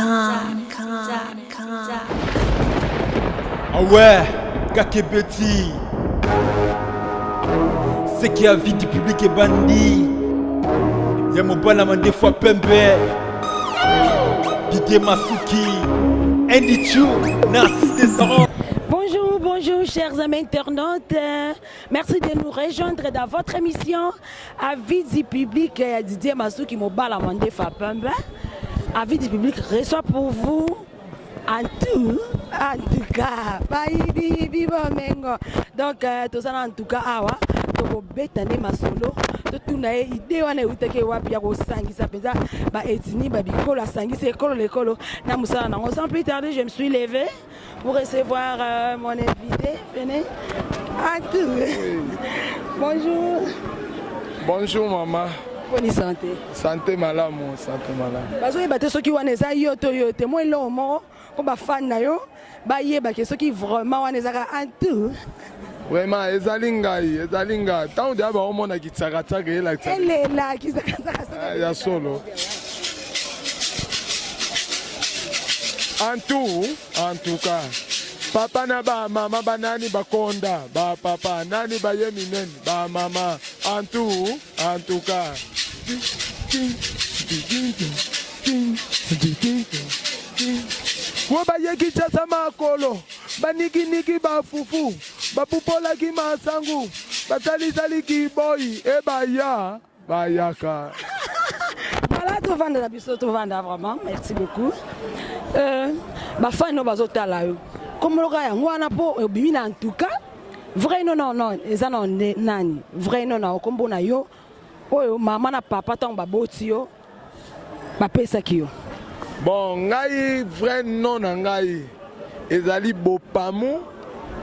Ah ouais, Kakebeti. C'est qui a vie du public et bandit. Y'a mon balama des fois pembe. Didier Masuki. Andy Chou, Narcisse Descendants. Bonjour, bonjour chers amis internautes. Merci de nous rejoindre dans votre émission Avis du public. Didier Masuki Mobala Mandé Fapembe. Avis du public reçoit pour vous en tout cas. Donc, tout ça en tout cas, awa. Donc, betane masolo. Tout na idée wana uteke wapi ya kosangisa penza ba etini ba bikolo sangisa ekolo lekolo na musala nango. Sans plus tarder, je me suis levé pour recevoir mon invité. Venez. Bonjour. Bonjour maman. Bonne santé. Santé malade, santé malade. Bazo yeba te soki wana eza yoto yote moi lomo ko ba fan na yo ba yeba ke soki vraiment wana ezaka en tout. Vraiment ezalingai tant de ba omona kitsaka tsaka ela tsaka. Elela kitsaka ya solo. En tout cas, papa na ba mama banani bakonda, ba papa nani ba yeminen, ba mama en tout cas. Wa ba yeki tsasa makolo, ba niki ba fufu, ba pupola ki masangu, ba tali ki boy e ba yaka. Voilà, tu vends la biso, tu vends vraiment, merci beaucoup. Ma fan no bazotala yo. Comme le gars ngwana po bimina en tout cas. Vrai non eza non nani. Vrai non kombo na yo. Oyo mama na papa tant ba boti yo. Ba pesa ki yo. Bon, ngai vrai non na ngai. Ezali Bopamu,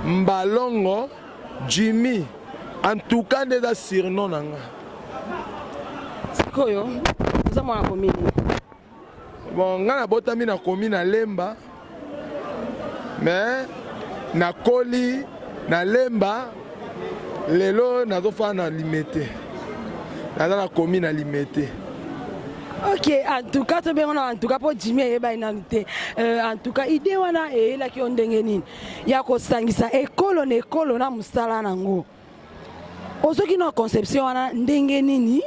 Mbalongo, Jimmy. En tout cas déjà surnom na nga. Sikoyo, za mwana komini. Bon, nga na botami na komi na Lemba. Mais na koli na Lemba lelo nazofa na limité. Na komi na limité. Ok, en tout cas, en tout cas, pour Jimmy et Bainanité, en tout cas, idée wana et la qui ont dengenin. Yako sangisa école na musala nango. Ozo qui na conception wana dengenini.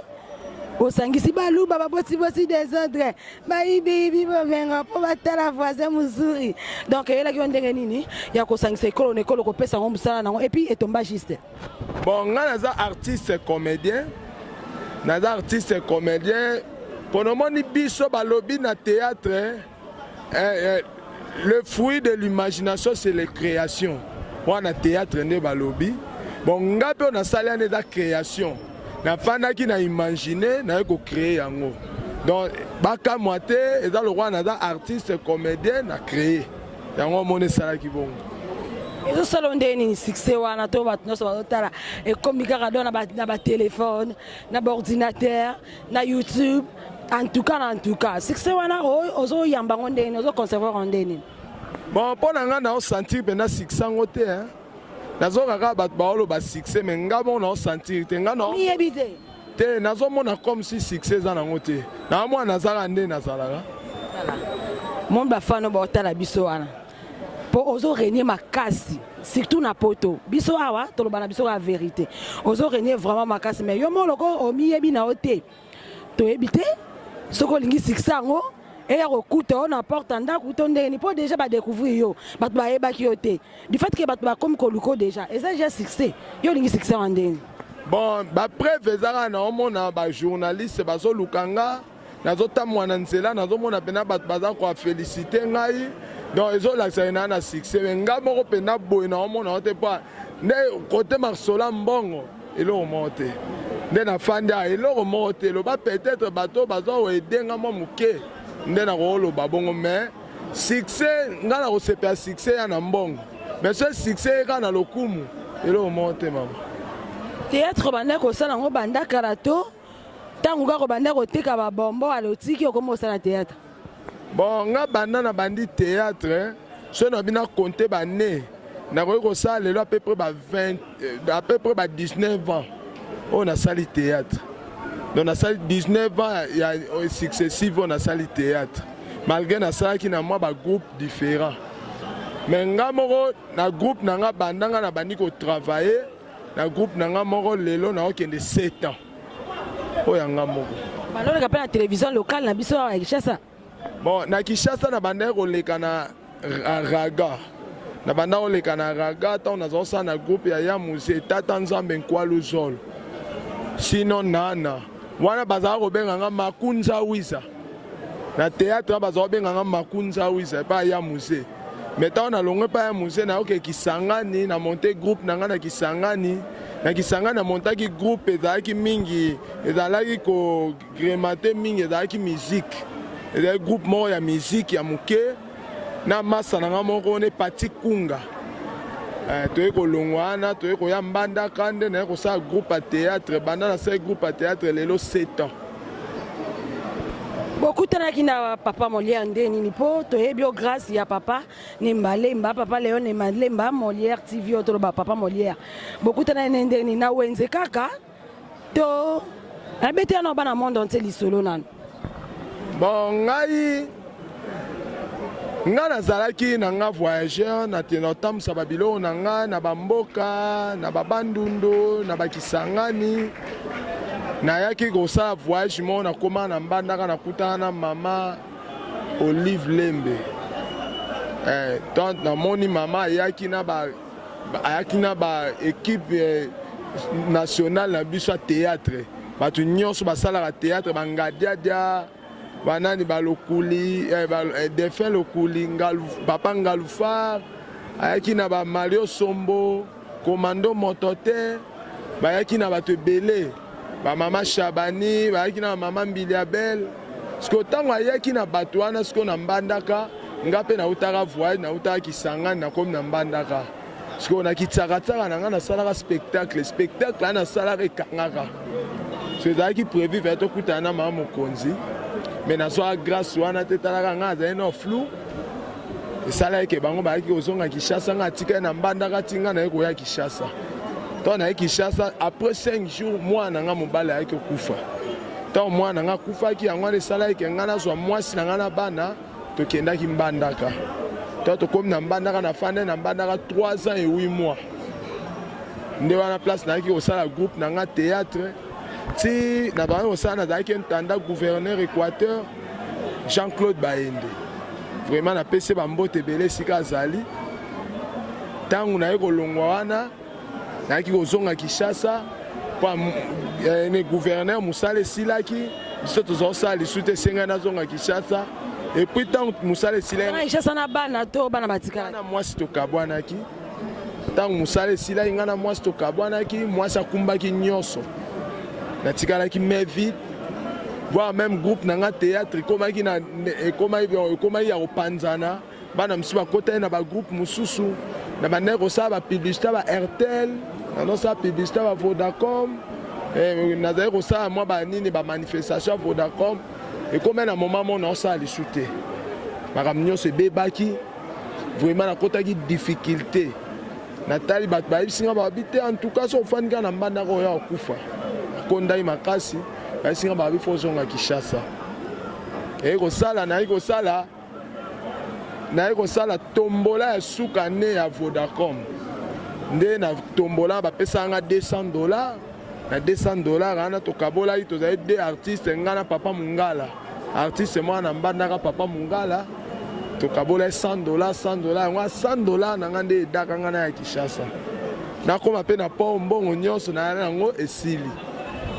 Osangisi balu baba boti des autres. Baby venga pour battre la voisine muzuri. Donc elle a qui ont dengenini. Yako sangisa école ko pesa ngo musala nango et puis et tomba juste. Bon, nga naza artiste comédien. Naza artiste comédien. Pour le moment, biso balobi na théâtre, le fruit de l'imagination, c'est les créations. On a théâtre ne balobi. Bon, ngape on a salé en la création. Na fana qui na imaginé, na ko créer yango. Donc, baka moite, et dans le roi na artiste comédien na créé. Yango moné sala ki bon. Et tout ça, on a succès, on a tout et comme il y a na téléphone, na ordinateur, na YouTube. En tout cas, succès, on a ozo yamba on a ozo conserver on a. Bon, pour nga na sentir ben na succès ngote hein. Nazo kaka bat baolo ba succès mais nga bon na sentir te nga no. Yebite. Te nazo mona comme si succès za na ngote. Na moi nazala nde nazala. Mon ba fano ba otala biso wana. Pour ozo régner makasi surtout na poto biso awa to lo bana biso la vérité ozo régner vraiment makasi mais yo mo loko o miyebi na ote to ebité soko lingi siksango et ya kokuta on apporte ndako to ndeni pour déjà ba découvrir yo bat ba eba ki ote du fait que bat ba comme koluko déjà et ça j'ai succès yo lingi siksango ndeni bon ba preuve ezaka na omona ba journaliste bazo lukanga nazo tamwana nzela nazo mona pena bat baza ko féliciter ngai. Donc ils ont l'accès à un succès. Mais nga moko pena boy na omona ote pa ne côté marsola mbongo elo remonte. Ne na fanda elo remonte lo ba peut-être bateau bazo aider nga mo muke. Ne na rolo babongo mais succès nga na ko sepia succès ya na mbongo. Mais ce succès ka na lokumu elo remonte mama. Théâtre banda ko sala ngo banda karato tangu ga ko banda ko teka ba bombo alotiki okomo sala théâtre. Bon, nga banda na bandi théâtre, je n'ai pas compté bané. Na ko ça à peu près 19 ans. On a sali théâtre. Donc on a sali 19 ans, il y a successif on a sali théâtre. malgré nasalaki na mwa bagroupe différent. Mais nga moko na groupe nanga bandanga na bandi kotravaille na groupe nanga moko lelo na okende 7 ans. Oyo nga moko. Baloleka pe na télévision locale na biso ya Kinshasa. Bon, na Kinshasa na banda koleka na raga. Na banda koleka na raga tant nazosa na groupe ya musée Tata Nzambe Nkwalu Zolo. Sinon nana wana bazala kobenga nga Makunza Wiza. Na théâtre bazala kobenga nga Makunza Wiza pa ya musée. Mais tant na longue pa ya musée na oke Kisangani na monter groupe nanga na Kisangani. Na Kisangani na montaki groupe ezalaki mingi, ezalaki ko grémater mingi, ezalaki musique. Ezalaki groupe moko ya musique ya muke na masa nanga moko ne Pati Kunga. Toye kolongwana, toye koya Mbandaka nde na kosala groupe à théâtre, banda na sa groupe à théâtre lelo 7 ans. Bokutanaki na papa Molière nde nini po toyebi o grâce ya papa Nembalemba papa Léon Nembalemba Molière TV otoloba papa Molière. Bokutana nde nini na wenze kaka to abete na bana monde entier lisolo nanu. Bon ngai nga nazalaki na nga voyageur na tenotambusa babilo na nga na bamboka na babandundu na bakisangani nayaki kosala voyage mo na koma na Mbandaka na kutana na mama Olive Lembe. Donc na moni mama ayaki na ba équipe nationale na biso théâtre. Batu nyonso basalaka théâtre bangadiadia banani balokuli défunt lokuli papa Ngalufar ayaki na ba Mario Sombo commando motote bayaki na bato belé ba mama Shabani bayaki na mama Mbiliabel siko tango ayaki na bato wana siko na Mbandaka nga pe na utaka voyage na utaka Kisangani na komi na Mbandaka siko na kitsaka na nga na salaka spectacle ana salaka ekangaka so ezalaki prévu veto kutana na mama mokonzi mais na soa grâce wana te talaka nga azali no flou esalaki ke bango bayaki kozonga Kinshasa nga atika na Mbandaka tinga na ye koya Kinshasa to na ye Kinshasa après 5 jours mwana nga mobali ayaki okufa to mwana nga akufaki yango wana esalaki ke nga nazwa mwasi na nga na bana tokendaki Mbandaka to tokomi na Mbandaka na fande na Mbandaka 3 ans et 8 mois nde wana place nayaki kosala groupe na nga théâtre ti na bango kosala nazalaki ntanda gouverneur Équateur Jean-Claude Baende vraiment napesi bambote ebele esika azali ntango naye kolongwa wana nayaki kozonga Kinshasa po ne gouverneur mosala esilaki biso tozosala lisu te esengai nazonga Kinshasa epuis ntango mosala esilaki Kinshasa na bana to bana batikala na mwasi tokabwanaki ntango mosala esilaki nga na mwasi tokabwanaki mwasi akumbaki nyonso natikalaki mais vite voire même groupe nanga théâtre ekomaki ya kopanzana bana mosusu bakota ye na bagroupe mosusu na bandeki kosala bapublicité ba RTL nanosala publicité ba Vodacom nazali kosala mwa banini bamanifestation ya Vodacom ekomi na moment mo naosala lisu te makambo nyonso ebebaki vraiment nakotaki difficulté natali bato bayebisinga babi te en tout cas so ofandi kaka na Mbandaka oyo akufa akondaki makasi bayebisinga babi fo ozonga Kinshasa naye kosala tombola ya suka ne ya Vodacom nde na tombola bapesanga $200 na $200 wana tokabolaki tozali 2 artistes nga na papa Mungala artiste mwana na Mbandaka papa Mungala tokabolaki $100 yango $100 na nga nde edaka nga na ya Kinshasa nakoma mpe na po mbongo nyonso na yango esili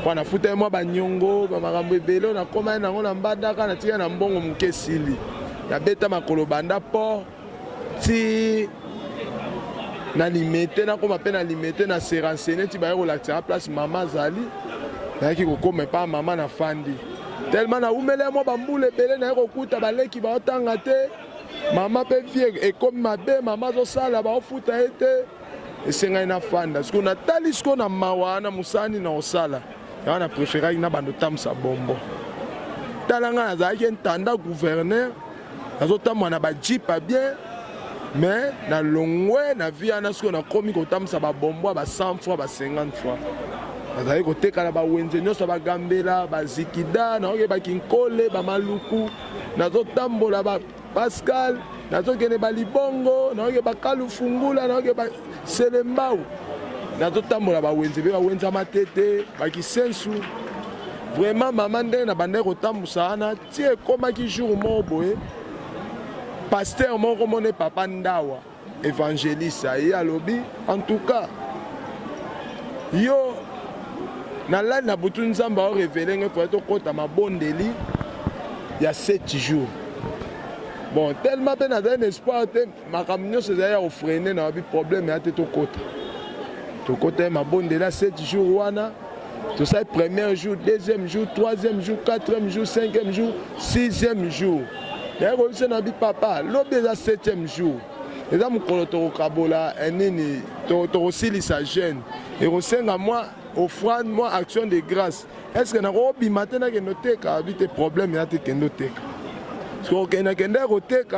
po nafuta mwa banyongo bamakambo ebele nakoma ye nango na Mbandaka natika na mbongo moke esili nabeta makolo banda po ti na limete nakoma mpe na limete na se renseigner ti baye kolakisaka place mama azali nayaki kokoma epa mama na fandi tellement naumele mwa bambula ebele naye kokuta baleki baotanga te mama mpe vie ekomi mabe mama azosala baofuta ye te esengai na fanda siko natali siko na mawa na mosani na osala yango na préféraki na bando tambusa bombo tala nga nazalaki ntanda gouverneur nazotambola na bajipa bien mais na longwe na vie wana siko nakomi kotambusa babombo ba 100 fois ba 50 fois nazali kotekala bawenze nyonso bagambela bazikida naoke bakinkole bamaluku nazotambola ba Pascal, nazokende ba Libongo, naoke ba Kalufungula, naoke ba Selembao. Nazotambola ba wenze be ba wenza matete, ba Kisensu. Vraiment maman ndenge na bande kotambusa ana tie komaki jour moko boye. Pasteur moko mone papa Ndawa, évangéliste aye alobi en tout cas yo na la na butu nzamba o révéler nge pour to kota mabondeli ya 7 jours. Bon, tellement ben un espoir te makamnyo se ya ofrener na bi problème ya te to kota mabondeli 7 jours wana. Tout ça, premier jour, deuxième jour, troisième jour, quatrième jour, cinquième jour, sixième jour. D'ailleurs, on a dit papa, l'objet est 7e jour. Et là, mon colotokabola, aussi sa gêne. Et on sait à moi, offrande, moi, action de grâce. Est-ce que nous avons matin noté qu'il y a des problèmes, il y a des noté. Parce qu'on a noté que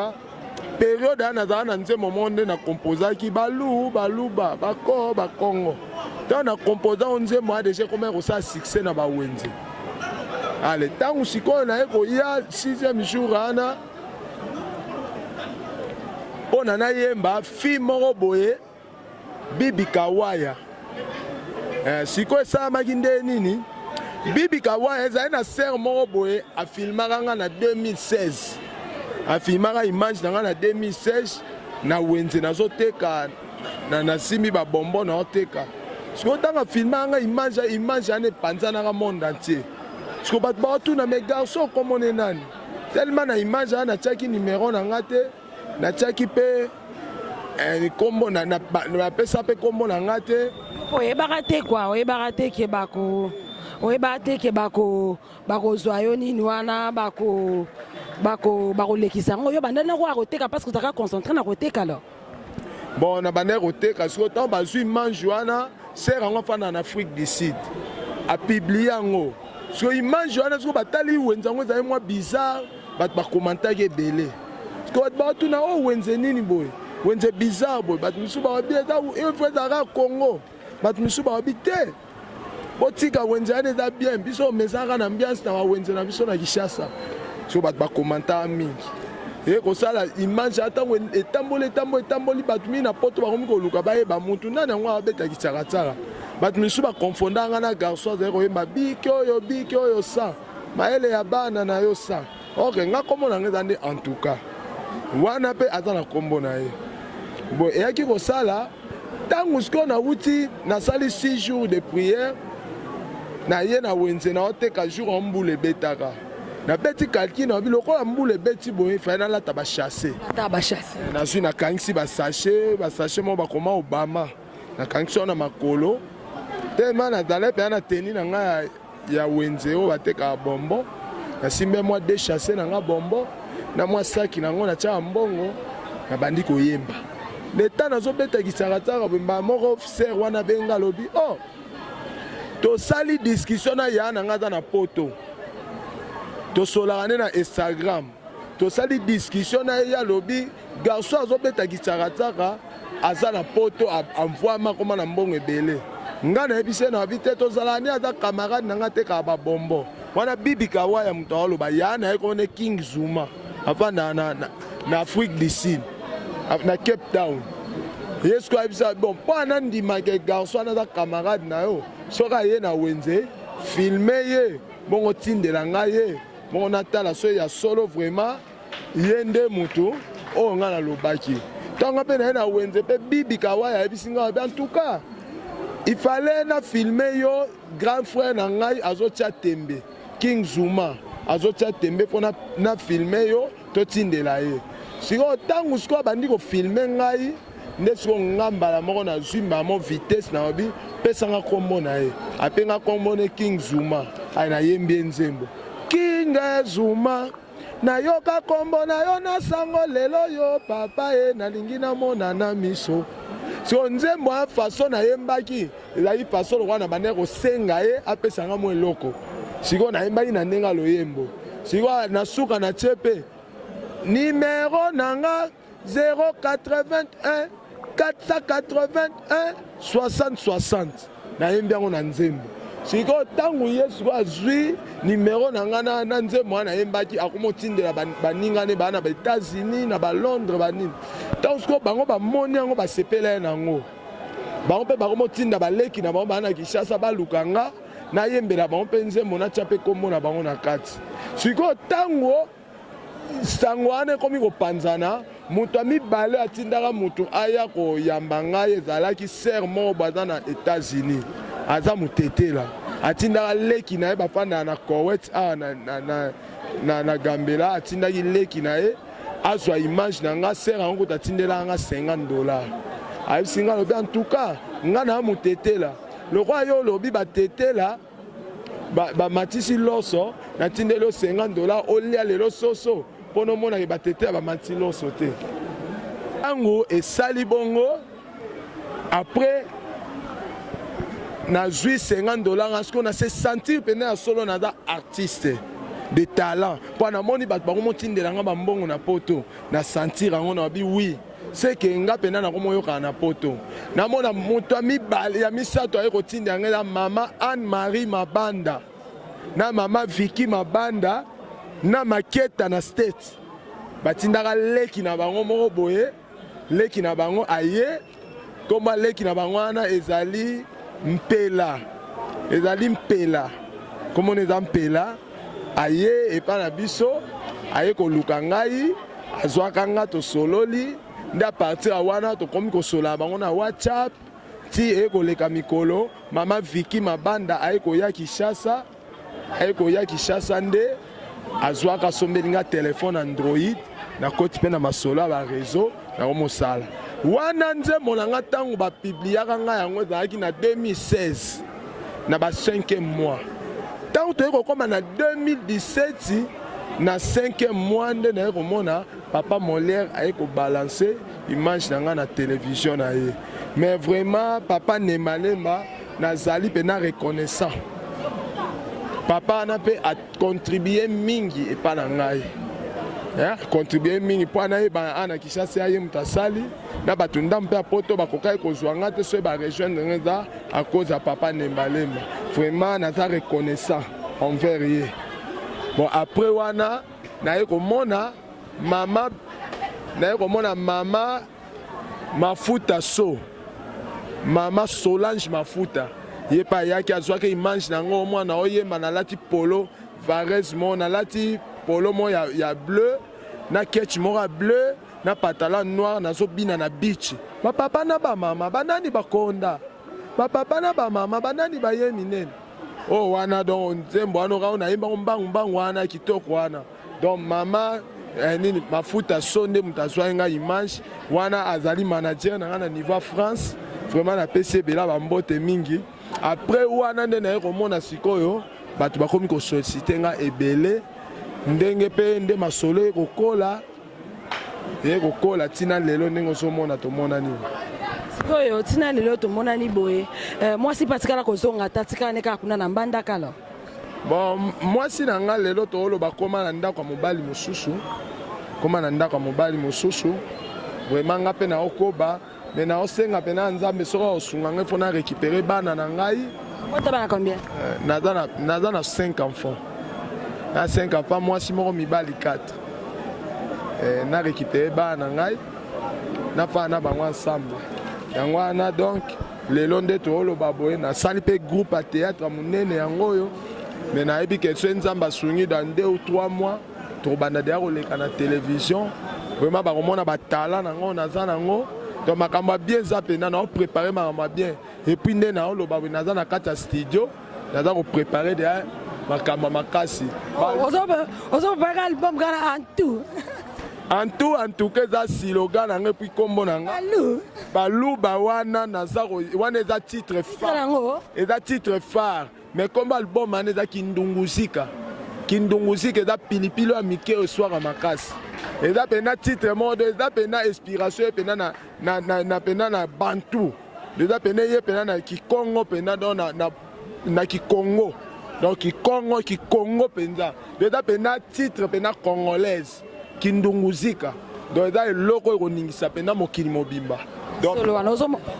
période où nous avons moment où nous composé qui balou, balouba, bako, bakongo. Tant on a composé, on dit moi déjà comment on a succès dans la Wendy. Allez, tant qu'on a eu 6e jour, on a eu un film Moroboye, Bibi Kawaya. Si quoi ça m'a dit nini? Bibi Kawaya, c'est un sœur Moroboye a filmé en 2016. A filmé une image en 2016 na Wendy na zoteka na simi ba bonbon na oteka. Si on a filmé une image ane panzana dans le monde entier. Si on a tout na mes garçons comme on est nani. Tellement na image na tchaki numéro na ngate na tchaki pe kombo na pesa pe kombo na ngate. Oye barate quoi, oye barate ke bako. Oye barate ke bako zoyo ni wana bako lekisa. Oyo bandana ko aroteka parce que tu as concentré na roteka là. Bon na bandana roteka parce que autant bazui image wana c'est en Afrique du Sud a publié en haut. So image wana so batali wenzango za moi bizarre ba commentaire ke belé. Parce que ba tu na o wenze nini boy. Wenze bizarre boy ba misu ba bien da e frère Congo. Ba misu ba bité. Botika wenze ane za bien biso mezanga na ambiance na wenze na biso na Kishasa. So ba commentaire mingi. Et comme ça la image attend etamboli batumi na poto ba komi ko luka ba e ba mutu na na ngwa beta kitsaratara. Batumi su ba confondanga na garçon zero e ba bikyo yo sa. Maele ya bana na yo sa. OK, nga komo na ngezande en tout cas. Wana pe atana kombo na ye. Bon, et aki ko sala tangu sko na wuti na sali 6 jours de prière na ye na wenze na oteka jour en boule betaka. Na beti calcul na biloko ya mbule beti boye fana la taba chasser. Taba chasser. Na suis na kangisi ba sachet mo ba koma Obama. Na kangisi na makolo. Tellement na dale pe na teni na nga ya wenze o bateka bombo. Na simbe moi de chasser na nga bombo. Na moi saki na ngo na cha mbongo. Na bandi ko yemba. Leta na zo beta kisaratara bemba moko officer wana benga lobi. Oh. To sali discussion na ya na nga na poto. To solarane na Instagram. To sali discussion na ya lobi. Garçon azo beta kisaratara aza na poto envoie ma koma na mbongo ebele. Nga na ebise na vite to zalani aza camarade na nga te ka ba bombo. Wana Bibi Kawaya mutalo ba ya na eko ne King Zuma. Avant na Afrique du Sud. Na Cape Town. Yes ko ebisa bon pa na ndima ke garçon na camarade na yo. Soka ye na wenze filmer ye bongo tindela nga ye. Bon, on attend la soya solo vraiment. Yende mutu. Oh, on a la lobaki. Tant qu'on a na wenze pe Bibi Kawaya ebisinga en tout cas. Il fallait na filmer yo grand frère na ngai azotia tembe. King Zuma azotia tembe pour na filmer yo to tindela ye. Si on tangu sko bandi ko filmer ngai ndesko ngamba la moko na zimba mo vitesse na obi pesa nga kombo na ye. Apenga kombo ne King Zuma. Ai na yembi nzembo. King Zuma na yoka kombo na yo na sango lelo yo papa e na lingi na mona na miso. So nzembo a façon na yembaki ezali façon wana bande ko senga ye apesa nga mo eloko. Siko na yembaki na ndenga loyembo. Siko na suka na chepe numéro nanga 081 481 60 60 na yembi yango na nzembo. sikoyo ntango ye sikoyo azwi nimero na ngai na nzembo wana ayembaki akomotindela baninga ne baa na ba-États-Unis na balondres banini ntango sikoyo bango bamoni yango basepela ye nango bango mpe bakomotinda baleki na bango baa na Kinshasa baluka nga nayembela bango mpe nzembo natya mpe kombo na bango na kati sikoyo ntango sango wana ekomi kopanzana moto ya mibale atindaka moto aya koyamba ngai ezalaki ser moko baza na États-Unis aza motetela atindaka leki na ye bafandaka na Koweït awa na Gambela atindaki leki na ye azwa image na nga ser yango kuta atindelaka nga $50 ayebisi nga alobi en tout cas nga na motetela lokwa yo olobi batetela bamatisi loso natindeli yo $50 olia lelo soso mpo nomonaki batetela bamatisi loso te ntango esali bongo après nazwi $50 nga sikoyo nase sentir pene ya solo naza artiste de talent mpo namoni bato bakomotindela nga bambongo na poto na sentir yango na babi wi seke nga pena nakomoyokaka na poto namona moto ya mibale ya misato aye kotindela nga na mama Anne-Marie Mabanda na mama Vicky Mabanda na Maketa na State batindaka leki na bango moko boye leki na bango aye komba leki na bango wana ezali mpela komona eza mpela aye epa na biso aye koluka ngai azwaka nga tosololi nde apartir wana tokomi kosola bango na WhatsApp ti eye koleka mikolo mama Vicky Mabanda aye koya Kinshasa nde azwaka asombeli nga telefone Android nakoti mpe na masolo ya bareseau nakomosala wana nzembo na nga ntango bapibliaka nga yango ezalaki na 2016 na ba 5e mois ntango toye kokoma na 2017 na 5e mois nde naye komona papa Molière aye kobalanse image na nga na télévision na ye mais vraiment papa Nemalemba nazali mpe na reconnaissant papa wana mpe acontribue mingi epa na ngai contribuer mingi mpo anayeba ana Kinshasa aye moto asali na bato ndambo mpe apoto bakokaki kozwa nga te soki barejoindre nga eza à cause ya papa Nembalemba vraiment naza reconnaissant envers ye bon après wana naye komona mama Mafuta so mama Solange Mafuta ye pa ayaki azwaki image nango mwana oyemba nalati polo varese mo nalati polo mo ya bleu na ketch moko ya bleu na pantalon noir nazobina na beach bapapa na bamama banani bakonda bapapa na bamama banani bayemi nene oh wana donc nzembo wana oka onayembako mbangu wana kitoko wana donc mama nini Mafuta so nde moto azwaki nga image wana azali manager na nga na niveau France vraiment napesi ebela bambote mingi après wana nde naye komona sikoyo bato bakomi kosolicite nga ebele ndenge mpe nde masolo ekokola ntina lelo ndenge ozomona tomona nini sikoyo ntina lelo tomonani boye mwasi patikala kozonga tatikala ne kaka kuna na mbandakala bon mwasi na nga lelo tooloba koma na ndako ya mobali mosusu vraiment nga mpe naokoba me naosenga mpe na nzambe soki aosunga ngai mpo na récupérer bana na ngai bana combien naza na 5 enfants na 5 enfants mwasi moko mibali 4 na récupérer bana na ngai nafaa na bango ensemble yango wana donc lelo nde tooloba boye nasali mpe groupe ya théâtre monene yango oyo me nayebi ke so nzambe asungi dans 2 ou 3 mois tokobanda deya koleka na télévision vraiment bakomona batala nango naza nango donc makambo ya bien eza mpena naoprépare makambo ya bien epuis nde naoloba boye naza na kati ya studio naza koprépare deya makambo ya makasi ozopaka album kaka en tout cas eza slogan nango epuis kombo nanga baluba wana wana eza titre phare mais kombo album wana eza kindunguzika eza pilipili ya mike eswaka makasi eza pena titre mode eza pena inspiration pena na bantu eza pena ye pena na kikongo pena na kikongo donc kikongo penza eza pena titre pena congolaise kindunguzika donc eza eloko ekoningisa pena mokili mobimba donc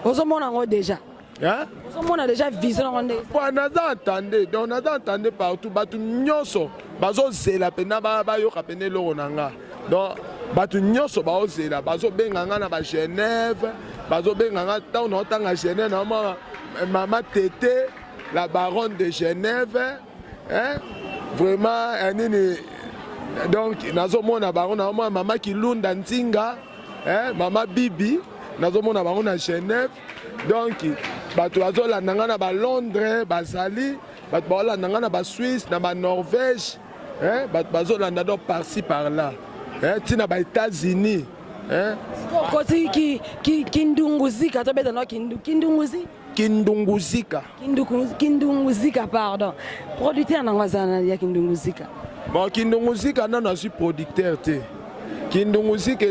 ozomona yango déjà Hein? On a déjà vision. On a entendu, donc on a entendu partout. Batu nyonso, bazo zela pena ba yo kapene lo nanga. Donc batu nyonso ba zela, bazo benganga na ba Genève, bazo benganga ta on otanga Genève na maman Tété, la baronne de Genève, hein? Vraiment nini. Donc nazo mona baronne na maman Kilunda Ntinga, hein? Maman Bibi, nazo mona baronne na Genève. Donc bato bazolanda na ba Londres bazali bato bazolanda na ba Suisse na ba Norvège hein bato bazolanda do par-ci par-là hein tina ba États-Unis hein côté qui kindunguzika to beta no kindunguzi kindunguzika pardon producteur na ngazana ya kindunguzika bon kindunguzika non je suis producteur te kindunguzika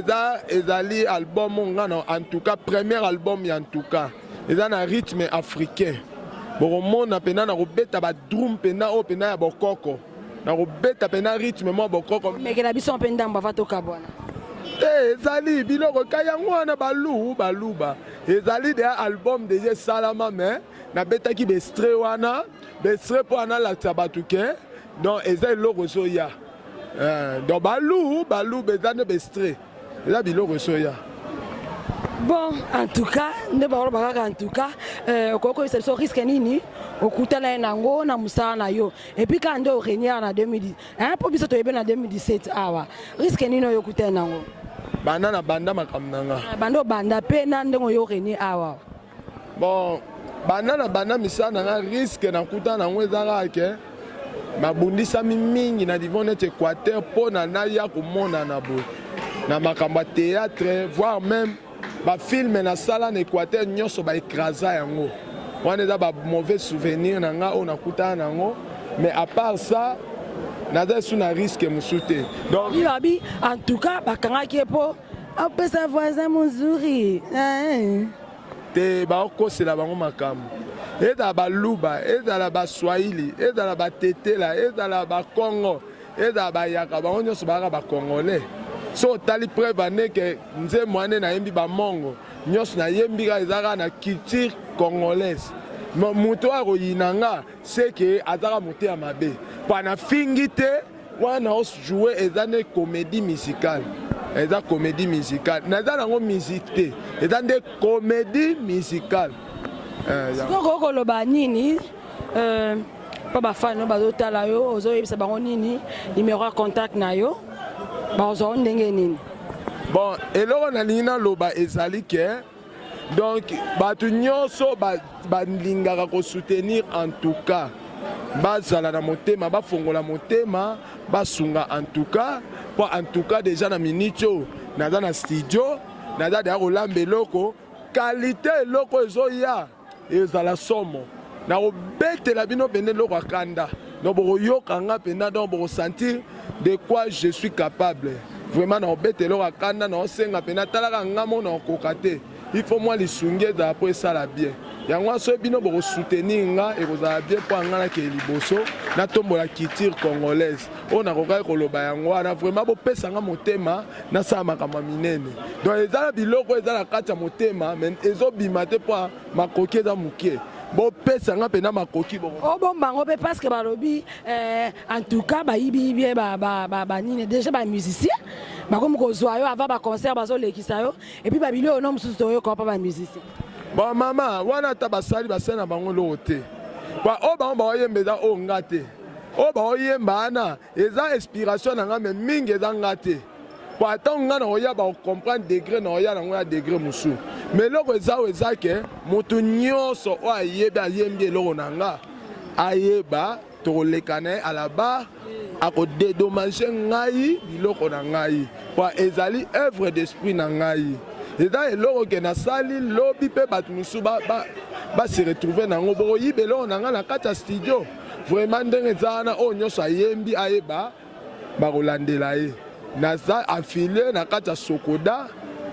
ezali album ngana en tout cas premier album en tout cas ils ont un rythme africain. Bon, on a pena na robeta ba drum pena o pena ya bokoko. Na robeta pena rythme mo bokoko. Mais que la biso penda mbava to kabona. Ezali biloko kayango na baluba. Ezali de album de Salama mais na beta ki bestre wana, bestre po ana la tabatuke. Donc ezali loko soya. Donc balou bezane bestre. Ezali biloko soya. Bon, en tout cas, en tout cas, c'est un risque nini, au kutana nango na musala na yo. Et puis quand on régner en 2010, hein, pour biso to ebe na 2017 awa. Risque nini yo kutana nango. Banda na banda makamnanga. Bando banda pe na ndengo yo régner awa. Bon, banda na banda misana na risque na kutana nango ezala ke mabundisa mingi na divone Équateur po na ya komona na bo. Na makamba théâtre, voire même ba film na sala en Équateur nyonso ba écrasa yango wana za ba mauvais souvenir nanga on akuta nango mais à part ça nada sous na risque musute donc babi en tout cas bakanga kepo apesa voisin muzuri te ba okosela bango makambo eza ba luba eza ba swahili eza ba tetela eza ba Congo eza ba yaka ba nyonso ba congolais. So tali preuve que nze mwane na yembi ba mongo nyos na yembi ga ezaka na culture congolaise muto aro yinanga c'est que azaka muté ya mabe pana fingite wana os jouer ezane comédie musicale eza comédie musicale na za nango musique te eza nde comédie musicale ko loba nini pa ba fan ba zotala yo ozo yebisa bango nini numéro contact na yo. Bon, eloko na lina loba ezali ke donc batu nyonso balingaka ko soutenir en tout cas bazala na motema bafongola motema basunga en tout cas déjà na minito naza na studio naza de kolamba eloko qualité eloko ezoya ezala somo na kobetela bino pene eloko akanda donc bokoyokanga pena donc bokosentir de quoi je suis capable. Vraiment, na obete lo akanda na osenga pena talaka ngamo na okokate. Il faut moi les sunge après ça la bien. Yango so bino bo soutenir nga et vous avez bien pour nga na ke liboso na tombo la culture congolaise. On a koka ko loba yango na vraiment bo pesa nga motema na sa makama minene. Donc ezala biloko ezala kata motema mais ezo bimate pour makoki za mukie. Bon pesa nga pena makoki bon bon bango pe parce que balobi en tout cas ba ibi ba nini déjà ba musicien ba comme ko zoyo avant ba concert ba zo lekisa yo et puis ba bilio no mususu yo ko pa ba musicien bon mama wana ta basali ba sena bango lote ba o ba ba yembeza o ngate o ba yemba na eza inspiration na nga mais mingi eza ngate pour tant nga na oya ba comprendre degré na oya na ngoya degré musu mais loko eza ke moto nyonso o ayembi eloko na nga ayeba tolekane à la barre ako dédommager ngai biloko na ngai po ezali œuvre d'esprit na ngai eza eloko ke nasali lobi pe bato musu ba se retrouver nango boyiba eloko na nga na kati ya studio vraiment ndenge eza wana oyo nyonso ayembi ayeba bakolandela ye naza affilié na kati ya Sokoda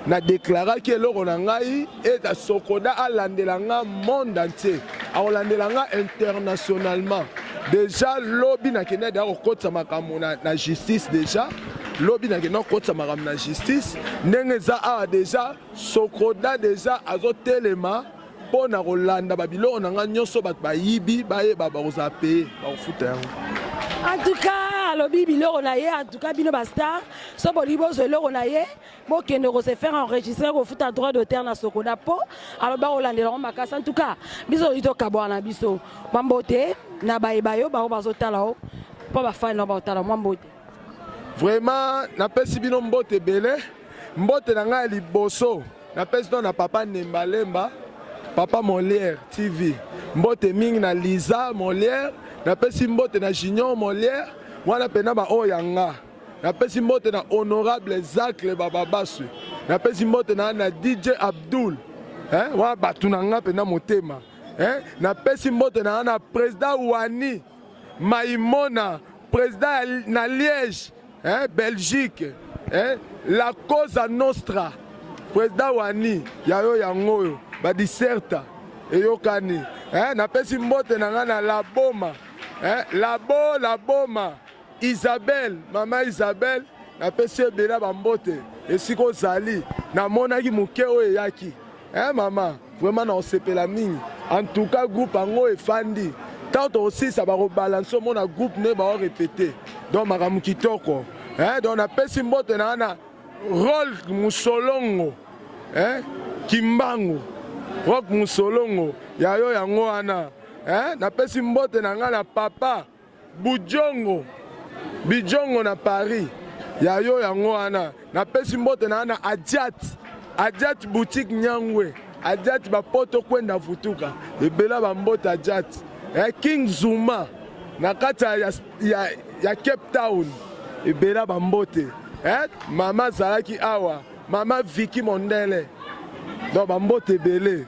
na déclaraki eloko na ngai et Sokoda alandela nga monde entier alandela nga internationalement déjà lobby na kende da kokotsa makambo na justice déjà lobby na kende kokotsa makambo na justice ndenge za a déjà Sokoda déjà azotelema mpo na kolanda babiloko na nga nyonso bato bayibi bayeba bakozala paye bakofuta yango. En tout cas, alobi biloko na ye, en tout cas bino bastar, so boli bozo eloko na ye, bokende ko se faire enregistrer ko futa droit d'auteur na Sokoda po, aloba olandela makasa. En tout cas, biso ito kabwana biso. Mambote na bayibayo ba bazotala o, po ba fan na ba otala mambote. Vraiment, napesi bino mbote belé, mbote na nga liboso, napesi na papa Nembalemba, papa Molière TV, mbote mingi na Liza Molière. Napesi mbote na Junior Molière, wana pena ba oyanga. Napesi mbote na honorable Zacle Bababasu. Napesi mbote na DJ Abdul. Wana batu na nga pena motema. Napesi mbote na président Wani Maïmona, président na Liège, Belgique. La Cosa Nostra. Président Wani, yayo yangoyo, ba diserta eyokani. Napesi mbote na nga na La Boma. La Boma, Isabelle, maman Isabelle, na pesi bela bambote, esiko zali, na monaki mukeo eyaki. Maman, vraiment na osepela mingi. En tout cas, groupe ango efandi. Tant aussi ça va rebalancer mon groupe ne va répéter. Donc makamu kitoko. Donc na pesi mbote na rôle musolongo. Kimbangu. Rock musolongo. Yayo yango ana. Na pesi mbote na nga na papa Bujongo Bijongo na Paris yayo yango ana. Na pesi mbote na nga na Adjat boutique Nyangwe Adjat bapoto kwenda futuka ebela bambote Adjat King Zuma na kata ya Cape Town ebela bambote mama Zalaki awa mama Vicky Mondele do bambote belé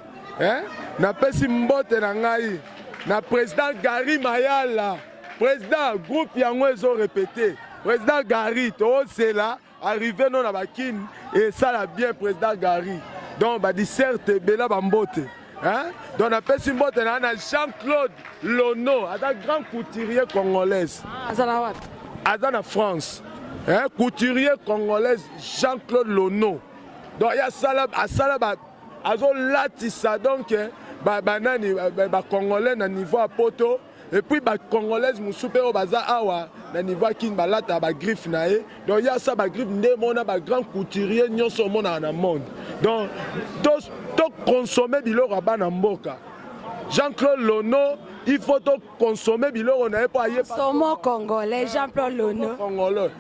na pesi mbote na ngai na président Gary Mayala, président groupe yango ezo répété, président Gary, to c'est là, arrivé non na bakin et ça la bien président Gary. Donc ba di certes bela bambote, donc na pesi mbote na Jean-Claude Lono, ada grand couturier congolaise. Azana France, couturier congolaise Jean-Claude Lono. Donc ya sala azo latisa donc banani ba congolais na niveau à poto et puis ba congolaise musupe o baza awa na niveau king balata ba griffe na e. Donc ya ça ba griffe nde mona ba grand couturier nyonso mona na monde. Donc to consommer biloko bana mboka. Jean-Claude Lono, il faut to consommer biloko na e po aye pa somo congolais Jean-Claude Lono. Congolais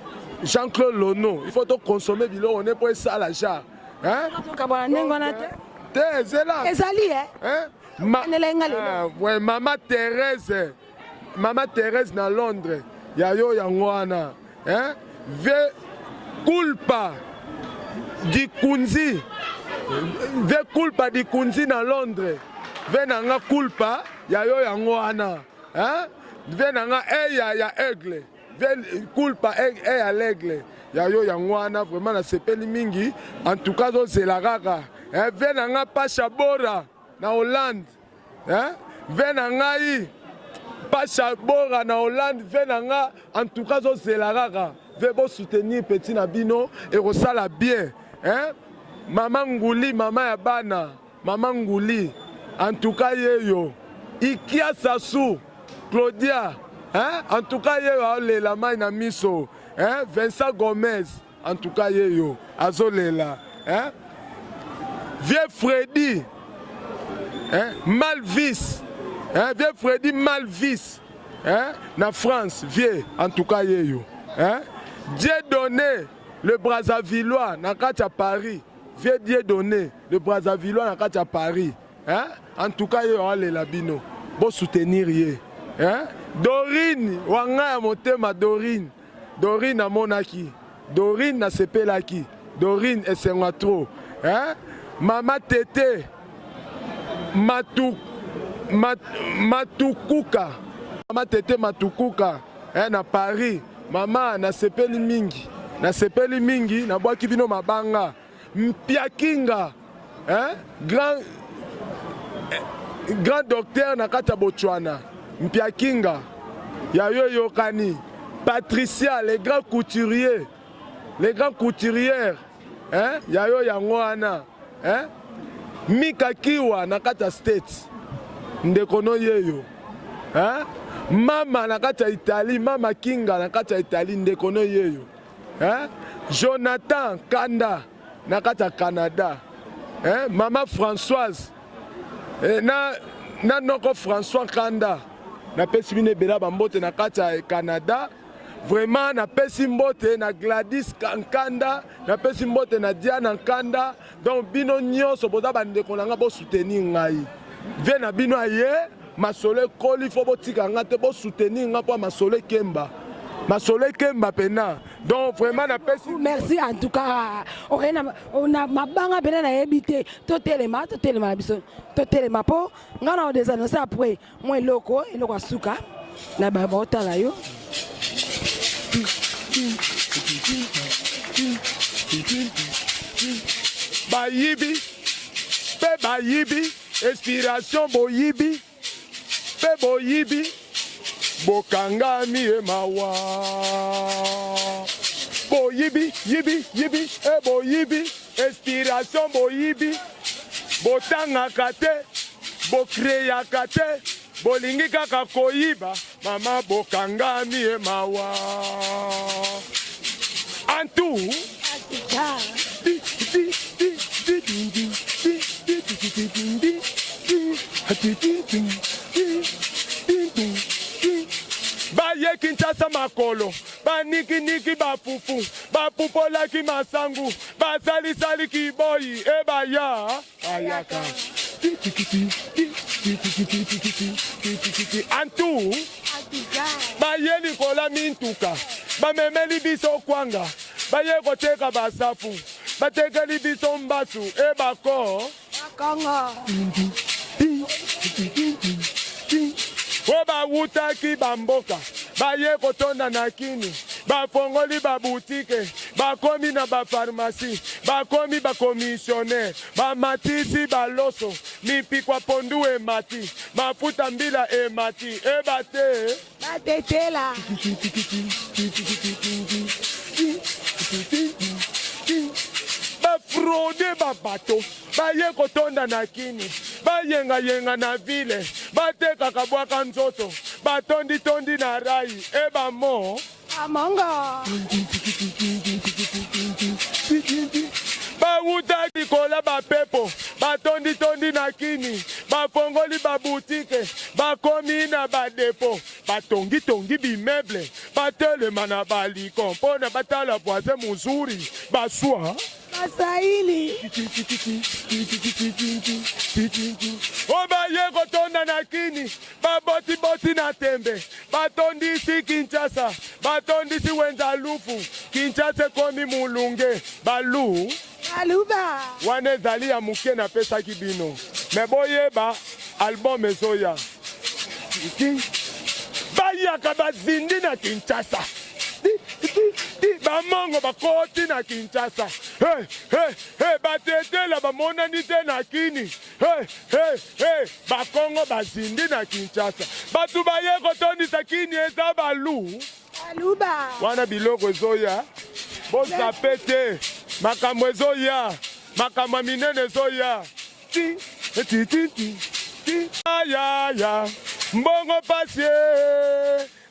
Jean-Claude Lono, il faut to consommer biloko ne po ça la ja. C'est là. Ouais, Maman Thérèse na Londres. Yayo yangwana. Ve culpa di Kunzi. Ve culpa di Kunzi na Londres. Ve nanga culpa yayo yangwana. Ve nanga ya aigle. Ve culpa ya l'aigle. Yayo yangwana vraiment na sepeli mingi. En tout cas c'est la rara. Venanga Pachabora na Hollande. Venanga Pachabora na Hollande. Venanga en tout cas c'est la rara. Vebo soutenir petit nabino et resala bien. Maman Ngouli, maman Yabana, maman Ngouli. En tout cas yeyo. Ikia Sassou, Claudia. En tout cas yeyo le la main na miso. Vincent Gomez. En tout cas yeyo. Azolela. Vieux Freddy, Malvis, vieux Freddy Malvis, na France, vieux, en tout cas, yeyo. Dieu donné, le Brazzavillois, na katia Paris, vieux Dieu donné, le Brazzavillois, na katia Paris. En tout cas, yeyo, allez la bino, bon soutenir ye. Dorine, wanga ya motema Dorine, Dorine na monaki, Dorine na sepelaki, Dorine et c'est trop. Mama Tete Matukuka Mama Tete Matukuka na Paris. Mama na sepeli mingi na bwaki bino mabanga Mpiakinga grand docteur na kata Botswana Mpiakinga yayo yokani Patricia les grands couturiers yayo yango wana Mika Kiwa na kata States ndekono yeyo. Mama na kata Italie, Mama Kinga na kata Italie ndekono yeyo. Jonathan Kanda na kata Canada. Mama Françoise na noko François Kanda na pesi bine bela bambote na kata Canada. Vraiment na pesi mbote na Gladys Kanda, na pesi mbote na Diana Kanda. Donc bino nyonso boza bande konanga bo soutenir ngai. Ve na bino aye masole koli fo botika ngate bo soutenir nga po masole kemba. Masole kemba pena. Donc vraiment na pesi merci en tout cas. On a mabanga pena na ebité totelema na biso. Totelema po ngana o des annoncer après moi eloko asuka na ba otala yo. Bayibi, pe bayibi, inspiration boyibi, pe boyibi, bokanga mi e mawa. Boyibi, yibi, yibi, e boyibi, inspiration boyibi, botanga kate, bokreya kate, bolingi kaka koyiba, mama bokanga mi e mawa. Antu. Baye Kinshasa makolo, ba niki niki ba fufu, ba pupola ki masangu, ba sali sali ki boyi, e ba ya ayaka. Antu, baye Nicola Mintuka, ba memeli biso kwanga, baye koteka basafu, bateka li biso mbasu, e bako. Kongo. Oba wutaki bamboka, baye kotonda na kini, bafongoli ba boutique, bakomi na ba pharmacie, bakomi ba commissionnaire, ba matisi baloso, mipikwa pondu e mati, mafuta mbila e mati, e bate. Batetela. Ba fraude ba bato, baye kotonda na kini, bayenga yenga na ville, bateka kabwaka nzoto, batondi tondi na rai, e ba mo. Amongo. Ba wuta kikola ba pepo, batondi tondi na kini, bafongoli ba boutique, bakomi na ba depo, batongi tongi bimeuble, batelema na baliko, pona batala voisin muzuri, baswa. Masaili. Oba ye kotonda na kini, baboti boti na tembe, batondi si Kinshasa, batondi si wenza lufu, Kinshasa komi mulunge, balu. Aluba. Wane zali ya muke na pesa kibino. Meboye ba album ezoya. Baya kabazindi na Kinshasa. Bamongo bakoti na Kinshasa. Batetela bamona nite na kini. Bakongo bazindi na Kinshasa. Batu baye kotondi sa kini eza balu. Aluba. Wana biloko ezoya. Boza pete. Makambo ezoya. Makambo minene ezoya. Ayaya. Mbongo pasie.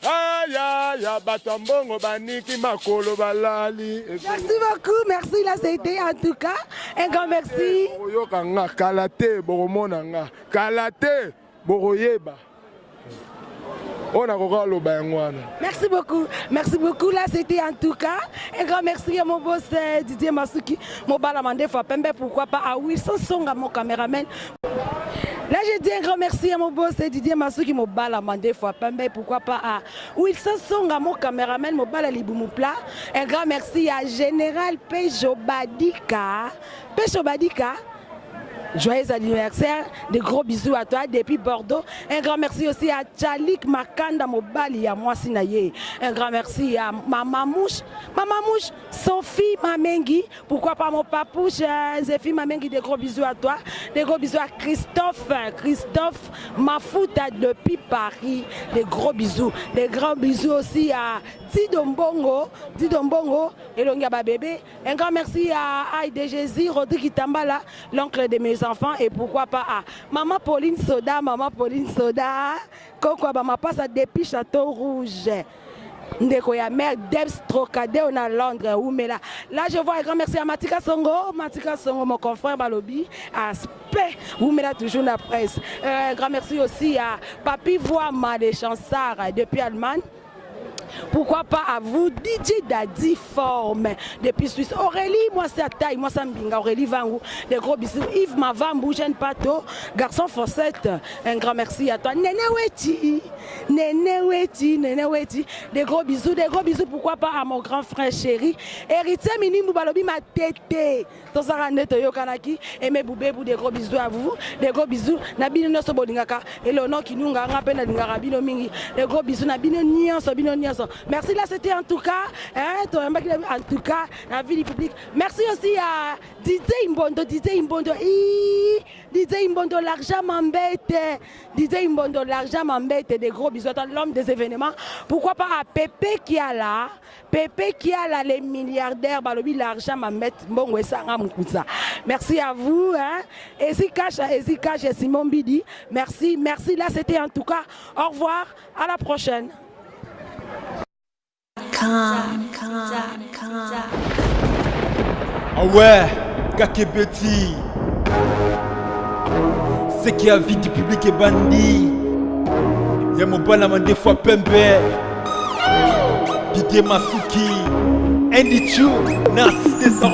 Ayaya. Bato mbongo baniki makolo balali. Merci beaucoup. Merci. Là, c'était en tout cas un grand merci. Oyoka nga. Kalate. Boromona nga. Kalate. Boroyeba. Merci beaucoup. Merci beaucoup. Là, c'était en tout cas un grand merci à mon boss Didier Masuki. Mon balamandé Fapembe, pourquoi pas à Wilson Songa, mon caméraman. Là, je dis un grand merci à mon boss Didier Masuki, mon balamandé Fapembe, pourquoi pas à Wilson Songa, mon caméraman, mon balaliboumopla. Un grand merci à Général Pejo Badika. Pejo Badika. Joyeux anniversaire, de gros bisous à toi depuis Bordeaux. Un grand merci aussi à Tchalik Makanda Mobali à moi Sinaye. Un grand merci à Maman Mouche, Sophie Mamengi. Pourquoi pas mon papouche, Zéphie Mamengi, des gros bisous à toi. Des gros bisous à Christophe Mafouta depuis Paris. Des gros bisous. Des grands bisous aussi à Tidombongo et Longiaba Bébé. Un grand merci à Aïde Jésus, Rodrigue Tambala, l'oncle de mes les enfants et pourquoi pas à Maman Pauline Soda, Coco ma passe depuis Château Rouge. Ndeko ya mère Debs Trocadéro na Londres ou mais là je vois un grand merci à Matika Songo mon confrère Balobi aspect ou mais là toujours la presse. Un grand merci aussi à Papi Voima des Chansards depuis Allemagne. Pourquoi pas à vous, DJ Daddy Forme, depuis Suisse. Aurélie, moi c'est à taille, moi ça me binga. Aurélie Vangou, des gros bisous. Yves Mavambou, Jeanne Pato, Garçon Fossette, un grand merci à toi. Néné Weti, des gros bisous, pourquoi pas à mon grand frère chéri. Héritier Mini Moubalobi, ma tété. Dans sa rande Toyo Kanaki, et mes boubés, des gros bisous à vous, des gros bisous. Nabino Noso Bolingaka, et le nom qui nous a rappelé à Dingarabino Mingi, des gros bisous, Nabino Nianso. Merci, là c'était en tout cas, en tout cas, la vie du public. Merci aussi à DJ Imbondo, l'argent m'embête, des gros bisous, l'homme des événements. Pourquoi pas à Pépé qui a là, les milliardaires, balobi l'argent m'embête, bon, ouais, ça, merci à vous, Ezi Cash, et Simon Bidi, merci, là c'était en tout cas, au revoir, à la prochaine. Ah ouais, Kakebeti. C'est qui a vie du public et bandit. Y'a mon balaman des fois Pembe. Didier Masuki. Andy Chou, Narcisse des